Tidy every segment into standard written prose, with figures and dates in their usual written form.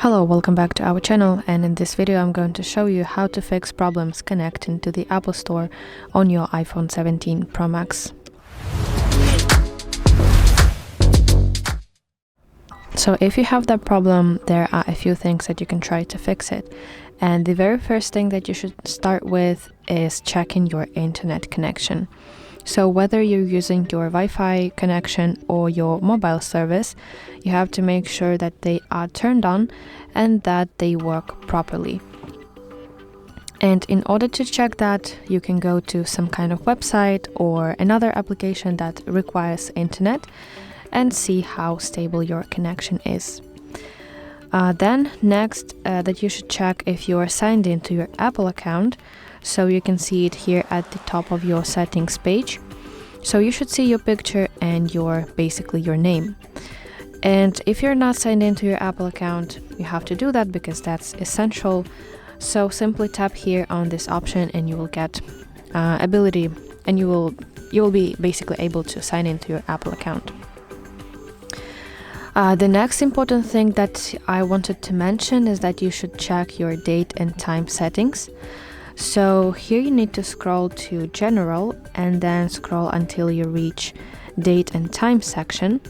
Hello, welcome back to our channel, and in this video I'm going to show you how to fix problems connecting to the Apple Store on your iPhone 17 Pro Max. So if you have that problem, there are a few things that you can try to fix it. And the very first thing that you should start with is checking your internet connection. So whether you're using your Wi-Fi connection or your mobile service, you have to make sure that they are turned on and that they work properly. And in order to check that, you can go to some kind of website or another application that requires internet and see how stable your connection is. Then next, that you should check if you are signed into your Apple account. So you can see it here at the top of your settings page. So you should see your picture and basically your name. And if you're not signed into your Apple account, you have to do that because that's essential. So simply tap here on this option and you will get ability, and you will be basically able to sign into your Apple account. The next important thing that I wanted to mention is that you should check your date and time settings. So here you need to scroll to General and then scroll until you reach Date and Time section.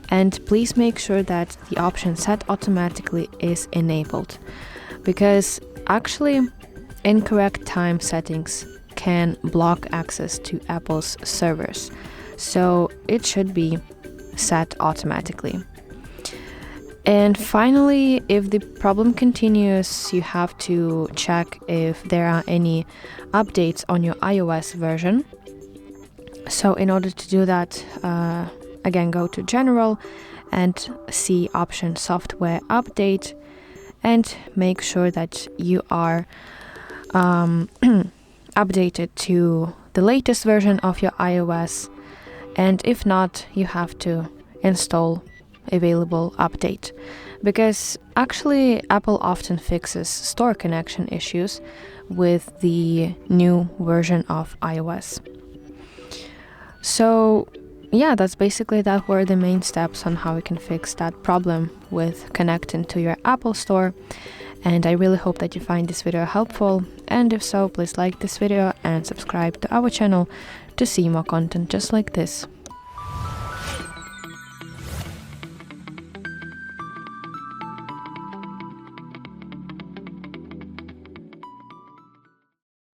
And please make sure that the option Set Automatically is enabled, because actually incorrect time settings can block access to Apple's servers. So it should be set automatically. And finally, if the problem continues, you have to check if there are any updates on your iOS version. So in order to do that, again, go to General and see option Software Update and make sure that you are updated to the latest version of your iOS. And if not, you have to install available update, because actually Apple often fixes store connection issues with the new version of iOS. So yeah, that's basically that were the main steps on how you can fix that problem with connecting to your Apple Store. And I really hope that you find this video helpful, and if so, please like this video and subscribe to our channel to see more content just like this.